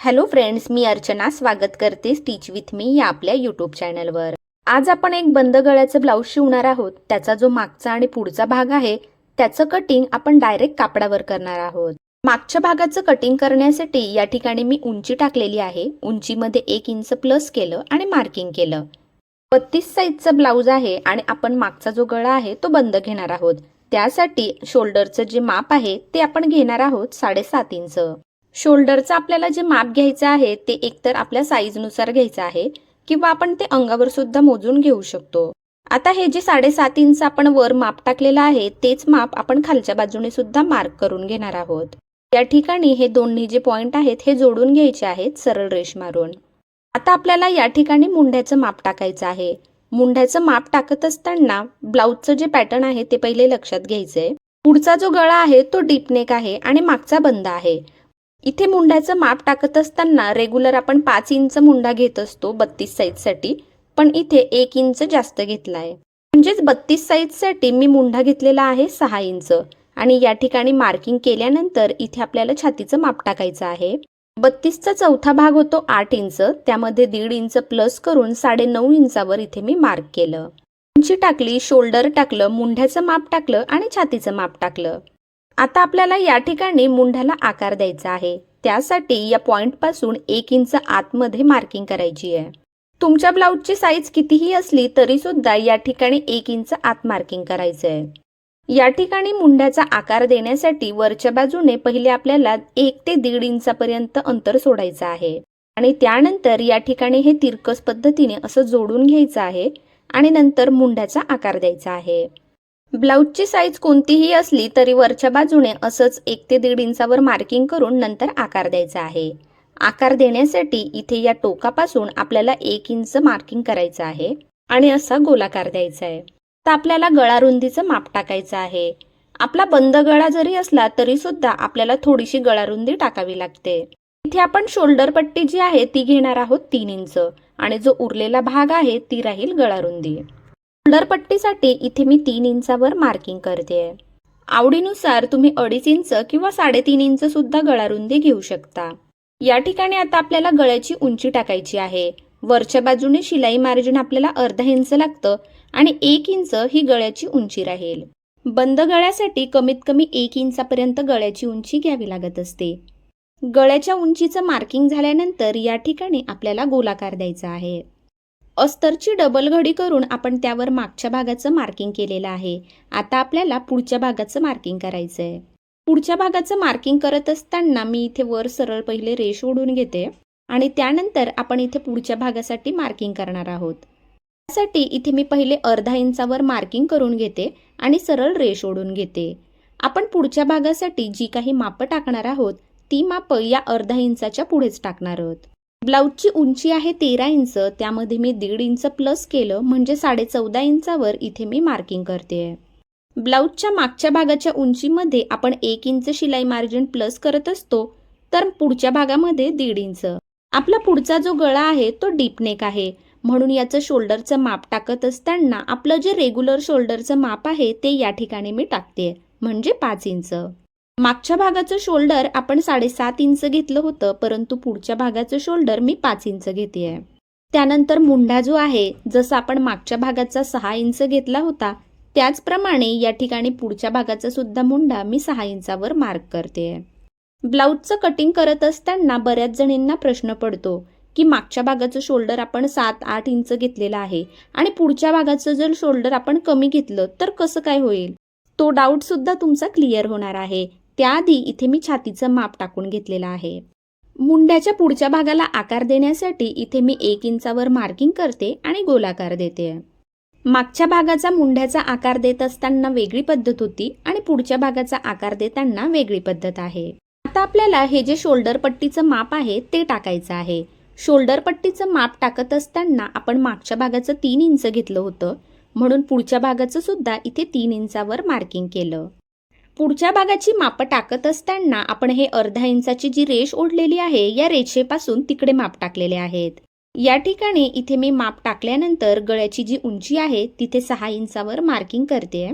Hello friends, मी अर्चना स्वागत करते stitch with me या आपल्या यूट्यूब चॅनलवर। आज आपण एक बंद गळ्याचं ब्लाऊज शिवणार आहोत। त्याचा जो मागचा आणि पुढचा भाग आहे त्याचं कटिंग आपण डायरेक्ट कापडावर करणार आहोत। मागच्या भागाचं कटिंग करण्यासाठी या ठिकाणी मी उंची टाकलेली आहे। उंचीमध्ये 1 इंच प्लस केलं आणि मार्किंग केलं। 32 साइजचा ब्लाऊज आहे आणि आपण मागचा जो गळा आहे तो बंद घेणार आहोत। त्यासाठी शोल्डरचं जे माप आहे ते आपण घेणार आहोत 7.5 इंच। शोल्डरचं आपल्याला जे माप घ्यायचं आहे ते एकतर आपल्या साईजनुसार घ्यायचं आहे किंवा आपण ते अंगावर सुद्धा मोजून घेऊ शकतो। आता हे जे 7.5 इंच आपण वर माप टाकलेलं आहे तेच माप आपण खालच्या बाजूने सुद्धा मार्क करून घेणार आहोत। या ठिकाणी हे दोन्ही जे पॉइंट आहेत हे जोडून घ्यायचे आहेत सरळ रेष मारून। आता आपल्याला या ठिकाणी मुंड्याचं माप टाकायचं आहे। मुंड्याचं माप टाकत असताना ब्लाऊजचं जे पॅटर्न आहे ते पहिले लक्षात घ्यायचंय। पुढचा जो गळा आहे तो डीप नेक आहे आणि मागचा बंद आहे। इथे मुंड्याचं माप टाकत असताना रेग्युलर आपण 5 इंच मुंडा घेत असतो 32 साइजसाठी, पण इथे 1 इंच जास्त घेतलाय। म्हणजेच 32 साइजसाठी मी मुंडा घेतलेला आहे 6 इंच आणि या ठिकाणी मार्किंग केल्यानंतर इथे आपल्याला छातीचं माप टाकायचं आहे। 32 चा चौथा भाग होतो 8 इंच, त्यामध्ये 1.5 इंच प्लस करून 9.5 इंचावर इथे मी मार्क केलं। उंची टाकली, शोल्डर टाकलं, मुंड्याचं माप टाकलं आणि छातीचं माप टाकलं। आता आपल्याला या ठिकाणी मुंड्याला आकार द्यायचा आहे। त्यासाठी या पॉइंट पासून 1 इंच आतमध्ये मार्किंग करायची आहे। तुमच्या ब्लाऊजची साईज कितीही असली तरी सुद्धा या ठिकाणी 1 इंच आत मार्किंग करायचं आहे। या ठिकाणी मुंड्याचा आकार देण्यासाठी वरच्या बाजूने पहिले आपल्याला 1 ते 1.5 इंचापर्यंत अंतर सोडायचं आहे आणि त्यानंतर या ठिकाणी हे तिरकस पद्धतीने असं जोडून घ्यायचं आहे आणि नंतर मुंड्याचा आकार द्यायचा आहे। ब्लाऊजची साईज कोणतीही असली तरी वरच्या बाजूने असंच 1 ते 1.5 इंचावर मार्किंग करून नंतर आकार द्यायचा आहे। आकार देण्यासाठी इथे या टोकापासून आपल्याला 1 इंच मार्किंग करायचं आहे आणि असा गोलाकार द्यायचा आहे। तर आपल्याला गळा रुंदीचं माप टाकायचं आहे। आपला बंद गळा जरी असला तरी सुद्धा आपल्याला थोडीशी गळा रुंदी टाकावी लागते। इथे आपण शोल्डर पट्टी जी आहे ती घेणार आहोत 3 इंच आणि जो उरलेला भाग आहे ती राहील गळा रुंदी। शोल्डर पट्टीसाठी इथे मी 3 इंचावर मार्किंग करते। आवडीनुसार तुम्ही 2.5 इंच किंवा 3.5 इंच सुद्धा गळा रुंदी घेऊ शकता। या ठिकाणी आता आपल्याला गळ्याची उंची टाकायची आहे। वरच्या बाजूने शिलाई मार्जिन आपल्याला अर्धा इंच लागतं आणि 1 इंच ही गळ्याची उंची राहील। बंद गळ्यासाठी कमीत कमी 1 इंचापर्यंत गळ्याची उंची घ्यावी लागत असते। गळ्याच्या उंचीचं मार्किंग झाल्यानंतर या ठिकाणी आपल्याला गोलाकार द्यायचा आहे। अस्तरची डबल घडी करून आपण त्यावर मागच्या भागाचं मार्किंग केलेलं आहे। आता आपल्याला पुढच्या भागाचं मार्किंग करायचं आहे। पुढच्या भागाचं मार्किंग करत असताना मी इथे वर सरळ पहिले रेष ओढून घेते आणि त्यानंतर आपण इथे पुढच्या भागासाठी मार्किंग करणार आहोत। त्यासाठी इथे मी पहिले अर्धा इंचावर मार्किंग करून घेते आणि सरळ रेष ओढून घेते। आपण पुढच्या भागासाठी जी काही मापं टाकणार आहोत ती मापं या अर्धा इंचाच्या पुढेच टाकणार आहोत। ब्लाऊजची उंची आहे 13 इंच, त्यामध्ये मी 1.5 इंच प्लस केलं म्हणजे 14.5 इंचावर इथे मी मार्किंग करते। ब्लाऊजच्या मागच्या भागाच्या उंचीमध्ये आपण 1 इंच शिलाई मार्जिन प्लस करत असतो, तर पुढच्या भागामध्ये 1.5 इंच। आपला पुढचा जो गळा आहे तो डीप नेक आहे, म्हणून याचं शोल्डरचं माप टाकत असताना आपलं जे रेग्युलर शोल्डरचं माप आहे ते या ठिकाणी मी टाकते, म्हणजे 5 इंच। मागच्या भागाचं शोल्डर आपण 7.5 इंच घेतलं होतं, परंतु पुढच्या भागाचं शोल्डर मी 5 इंच घेतेय। त्यानंतर मुंडा जो आहे जसं आपण मागच्या भागाचा 6 इंच घेतला होता त्याचप्रमाणे या ठिकाणी पुढच्या भागाचा सुद्धा मुंडा मी 6 इंचावर मार्क करते। ब्लाऊजचं कटिंग करत असताना बऱ्याच जणींना प्रश्न पडतो की मागच्या भागाचं शोल्डर आपण 7-8 इंच घेतलेलं आहे आणि पुढच्या भागाचं जर शोल्डर आपण कमी घेतलं तर कसं काय होईल, तो डाऊट सुद्धा तुमचा क्लिअर होणार आहे। त्याआधी इथे मी छातीचं माप टाकून घेतलेलं आहे। मुंड्याच्या पुढच्या भागाला आकार देण्यासाठी इथे मी 1 इंचावर मार्किंग करते आणि गोलाकार देते। मागच्या भागाचा मुंड्याचा आकार देत असताना वेगळी पद्धत होती आणि पुढच्या भागाचा आकार देताना वेगळी पद्धत आहे। आता आपल्याला हे जे शोल्डर पट्टीचं माप आहे ते टाकायचं आहे। शोल्डर पट्टीचं माप टाकत असताना आपण मागच्या भागाचं 3 इंच घेतलं होतं, म्हणून पुढच्या भागाचं सुद्धा इथे 3 इंचावर मार्किंग केलं। पुढच्या भागाची मापं टाकत असताना आपण हे अर्धा इंचाची जी रेष ओढलेली आहे या रेषेपासून तिकडे माप टाकलेले आहेत। या ठिकाणी इथे मी माप टाकल्यानंतर गळ्याची जी उंची आहे तिथे 6 इंचावर मार्किंग करते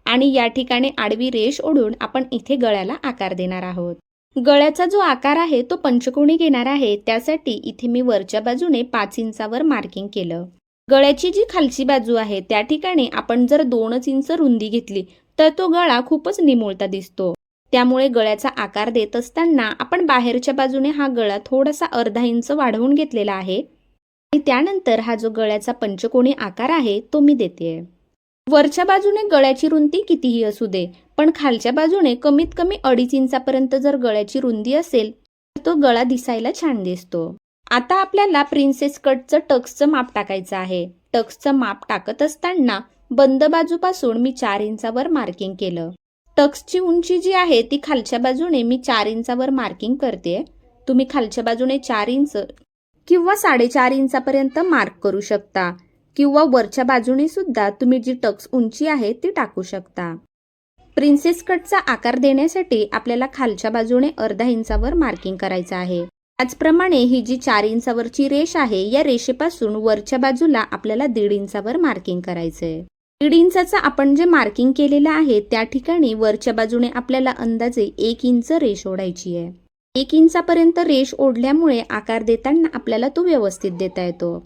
आणि या ठिकाणी आडवी रेष ओढून आपण इथे गळ्याला आकार देणार आहोत। गळ्याचा जो आकार आहे तो पंचकोनी घेणार आहे, त्यासाठी इथे मी वरच्या बाजूने 5 इंचावर मार्किंग केलं. गळ्याची जी खालची बाजू आहे त्या ठिकाणी आपण जर 2 इंच रुंदी घेतली तर तो गळा खूपच निमुळता दिसतो. त्यामुळे गळ्याचा आकार देत असताना आपण बाहेरच्या बाजूने हा गळा थोडासा अर्धा इंच वाढवून घेतलेला आहे आणि त्यानंतर हा जो गळ्याचा पंचकोनी आकार आहे तो मी देते. वरच्या बाजूने गळ्याची रुंदी कितीही असू दे, पण खालच्या बाजूने कमीत कमी 2.5 इंचापर्यंत जर गळ्याची रुंदी असेल तर तो गळा दिसायला छान दिसतो. आता आपल्याला प्रिन्सेस कटचं टक्सचं माप टाकायचं आहे. टक्सचं माप टाकत असताना बंद बाजूपासून मी 4 इंचावर मार्किंग केलं. टक्सची उंची जी आहे ती खालच्या बाजूने मी 4 इंचावर मार्किंग करते. तुम्ही खालच्या बाजूने 4 इंच किंवा 4.5 इंचापर्यंत मार्क करू शकता किंवा वरच्या बाजूने सुद्धा तुम्ही जी टक्स उंची आहे ती टाकू शकता. प्रिन्सेस कटचा आकार देण्यासाठी आपल्याला खालच्या बाजूने अर्धा इंचावर मार्किंग करायचं आहे. त्याचप्रमाणे ही जी 4 इंचावरची रेष आहे या रेषेपासून वरच्या बाजूला आपल्याला 1.5 इंचावर मार्किंग करायचंय. 1.5 इंचाचं आपण जे मार्किंग केलेलं आहे त्या ठिकाणी वरच्या बाजूने आपल्याला अंदाजे 1 इंच रेष ओढायची आहे. 1 इंचापर्यंत रेष ओढल्यामुळे आकार देताना आपल्याला तो व्यवस्थित देता येतो.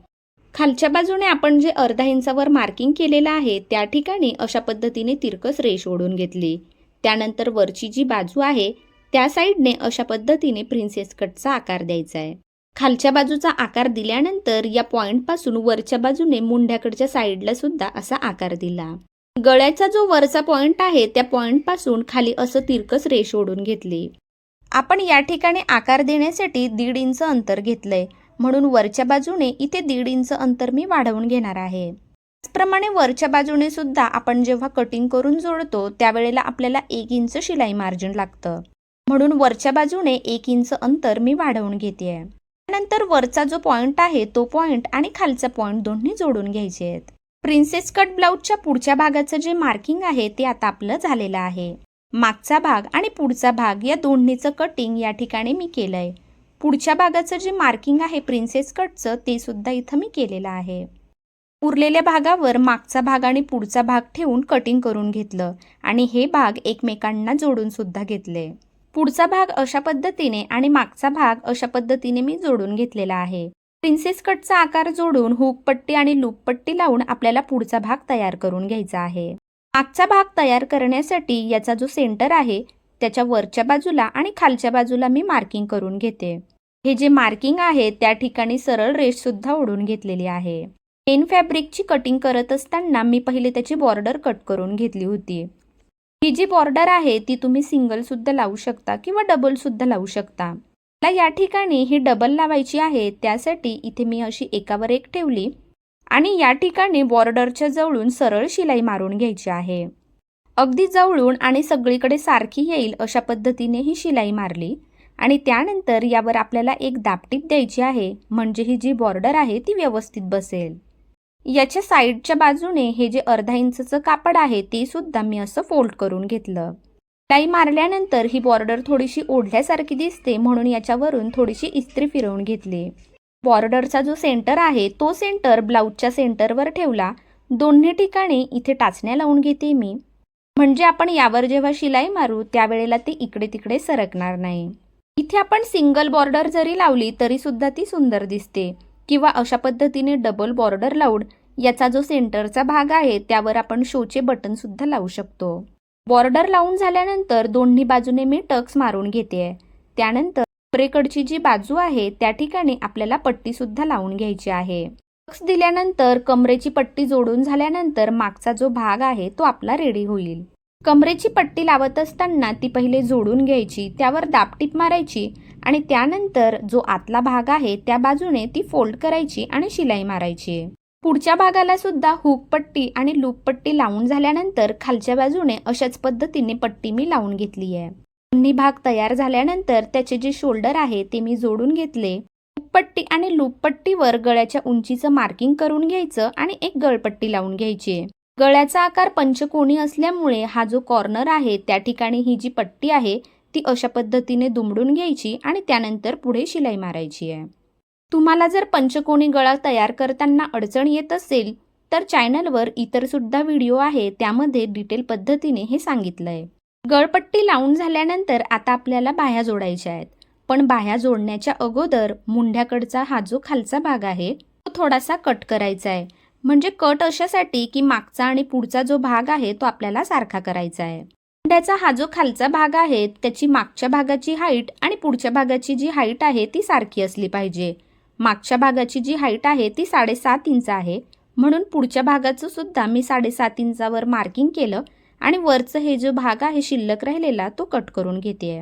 खालच्या बाजूने आपण जे अर्धा इंचावर मार्किंग केलेलं आहे त्या ठिकाणी अशा पद्धतीने तिरकस रेष ओढून घेतली. त्यानंतर वरची जी बाजू आहे त्या साईडने अशा पद्धतीने प्रिन्सेस कटचा आकार द्यायचा आहे. खालच्या बाजूचा आकार दिल्यानंतर या पॉइंटपासून वरच्या बाजूने मुंढ्याकडच्या साईडला सुद्धा असा आकार दिला. गळ्याचा जो वरचा पॉइंट आहे त्या पॉइंटपासून खाली असं तिरकस रेष ओढून घेतली. आपण या ठिकाणी आकार देण्यासाठी 1.5 इंच अंतर घेतलंय, म्हणून वरच्या बाजूने इथे 1.5 इंच अंतर मी वाढवून घेणार आहे. त्याचप्रमाणे वरच्या बाजूने सुद्धा आपण जेव्हा कटिंग करून जोडतो त्यावेळेला आपल्याला 1 इंच शिलाई मार्जिन लागतं, म्हणून वरच्या बाजूने 1 इंच अंतर मी वाढवून घेते. त्यानंतर वरचा जो पॉइंट आहे तो पॉइंट आणि खालचा पॉइंट दोन्ही जोडून घ्यायचे आहेत. प्रिन्सेस कट ब्लाउजच्या पुढच्या भागाचं जे मार्किंग आहे ते आता आपलं झालेलं आहे. मागचा भाग आणि पुढचा भाग या दोन्हीचं कटिंग या ठिकाणी मी केलंय. पुढच्या भागाचं जे मार्किंग आहे प्रिन्सेस कटचं ते सुद्धा इथं मी केलेलं आहे. उरलेल्या भागावर मागचा भाग आणि पुढचा भाग ठेवून कटिंग करून घेतलं आणि हे भाग एकमेकांना जोडून सुद्धा घेतले. पुढचा भाग अशा पद्धतीने आणि मागचा भाग अशा पद्धतीने मी जोडून घेतलेला आहे. प्रिन्सेस कटचा आकार जोडून हुक पट्टी आणि लूप पट्टी लावून आपल्याला पुढचा भाग तयार करून घ्यायचा आहे. मागचा भाग तयार करण्यासाठी याचा जो सेंटर आहे त्याच्या वरच्या बाजूला आणि खालच्या बाजूला मी मार्किंग करून घेते. हे जे मार्किंग आहे त्या ठिकाणी सरळ रेष सुद्धा ओढून घेतलेली आहे. पेन फॅब्रिकची कटिंग करत असताना मी पहिले त्याची बॉर्डर कट करून घेतली होती. ही जी बॉर्डर आहे ती तुम्ही सिंगल सुद्धा लावू शकता किंवा डबल सुद्धा लावू शकता. मला या ठिकाणी ही डबल लावायची आहे, त्यासाठी इथे मी अशी एकावर एक ठेवली आणि या ठिकाणी बॉर्डरच्या जवळून सरळ शिलाई मारून घ्यायची आहे. अगदी जवळून आणि सगळीकडे सारखी येईल अशा पद्धतीने ही शिलाई मारली आणि त्यानंतर यावर आपल्याला एक दाबटीप द्यायची आहे, म्हणजे ही जी बॉर्डर आहे ती व्यवस्थित बसेल. याच्या साईडच्या बाजूने हे जे अर्धा इंचचं कापड आहे ते सुद्धा मी असं फोल्ड करून घेतलं. शिलाई मारल्यानंतर ही बॉर्डर थोडीशी ओढल्यासारखी दिसते, म्हणून याच्यावरून थोडीशी इस्त्री फिरवून घेतली. बॉर्डरचा जो सेंटर आहे तो सेंटर ब्लाऊजच्या सेंटरवर ठेवला. दोन्ही ठिकाणी इथे टाचण्या लावून घेते मी, म्हणजे आपण यावर जेव्हा शिलाई मारू त्यावेळेला ती इकडे तिकडे सरकणार नाही. इथे आपण सिंगल बॉर्डर जरी लावली तरी सुद्धा ती सुंदर दिसते, किंवा अशा पद्धतीने डबल बॉर्डर लावून याचा जो सेंटरचा भाग आहे त्यावर आपण शोचे बटन सुद्धा लावू शकतो. बॉर्डर लावून झाल्यानंतर दोन्ही बाजूने मी टक्स मारून घेते. त्यानंतर कमरेकडची जी बाजू आहे त्या ठिकाणी आपल्याला पट्टी सुद्धा लावून घ्यायची आहे. टक्स दिल्यानंतर कमरेची पट्टी जोडून झाल्यानंतर मागचा जो भाग आहे तो आपला रेडी होईल. कमरेची पट्टी लावत असताना ती पहिले जोडून घ्यायची, त्यावर दाबटीप मारायची आणि त्यानंतर जो आतला भाग आहे त्या बाजूने ती फोल्ड करायची आणि शिलाई मारायची. पुढच्या भागाला सुद्धा हुक पट्टी आणि लूप पट्टी लावून झाल्यानंतर खालच्या बाजूने अशाच पद्धतीने पट्टी मी लावून घेतली आहे. दोन्ही भाग तयार झाल्यानंतर त्याचे जे शोल्डर आहे ते मी जोडून घेतले. हुक पट्टी आणि लूप पट्टीवर गळ्याच्या उंचीचं मार्किंग करून घ्यायचं आणि एक गळपट्टी लावून घ्यायची. गळ्याचा आकार पंचकोनी असल्यामुळे हा जो कॉर्नर आहे त्या ठिकाणी ही जी पट्टी आहे ती अशा पद्धतीने दुमडून घ्यायची आणि त्यानंतर पुढे शिलाई मारायची आहे. तुम्हाला जर पंचकोनी गळा तयार करताना अडचण येत असेल तर चॅनलवर इतर सुद्धा व्हिडिओ आहे, त्यामध्ये डिटेल पद्धतीने हे सांगितलंय. गळपट्टी लावून झाल्यानंतर आता आपल्याला बाह्या जोडायच्या आहेत. पण बाह्या जोडण्याच्या अगोदर मुंढ्याकडचा हा जो खालचा भाग आहे तो थोडासा कट करायचा आहे. म्हणजे कट अशासाठी की मागचा आणि पुढचा जो भाग आहे तो आपल्याला सारखा करायचा आहे. मुंढ्याचा हा जो खालचा भाग आहे त्याची मागच्या भागाची हाईट आणि पुढच्या भागाची जी हाईट आहे ती सारखी असली पाहिजे. मागच्या भागाची जी हाईट आहे ती 7.5 इंच आहे, म्हणून पुढच्या भागाचं सुद्धा मी 7.5 इंचावर मार्किंग केलं आणि वरचं हे जो भाग आहे शिल्लक राहिलेला तो कट करून घेते.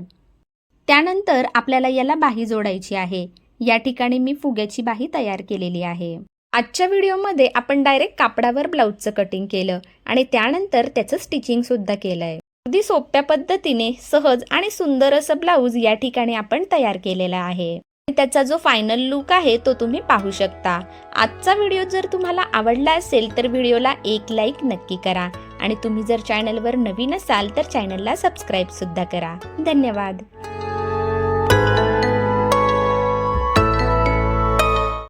त्यानंतर आपल्याला याला बाही जोडायची आहे. या ठिकाणी मी फुग्याची बाही तयार केलेली आहे. आजच्या व्हिडिओमध्ये आपण डायरेक्ट कापडावर ब्लाऊजचं कटिंग केलं आणि त्यानंतर त्याचं स्टिचिंग सुद्धा केलंय. अगदी सोप्या पद्धतीने सहज आणि सुंदर असं ब्लाऊज या ठिकाणी आपण तयार केलेला आहे. त्याचा जो फायनल लुक आहे तो तुम्ही पाहू शकता. आजचा व्हिडिओ जर तुम्हाला आवडला असेल तर व्हिडिओला एक लाईक नक्की करा आणि तुम्ही जर चॅनलवर नवीन असाल तर चॅनलला सबस्क्राईब सुद्धा करा. धन्यवाद.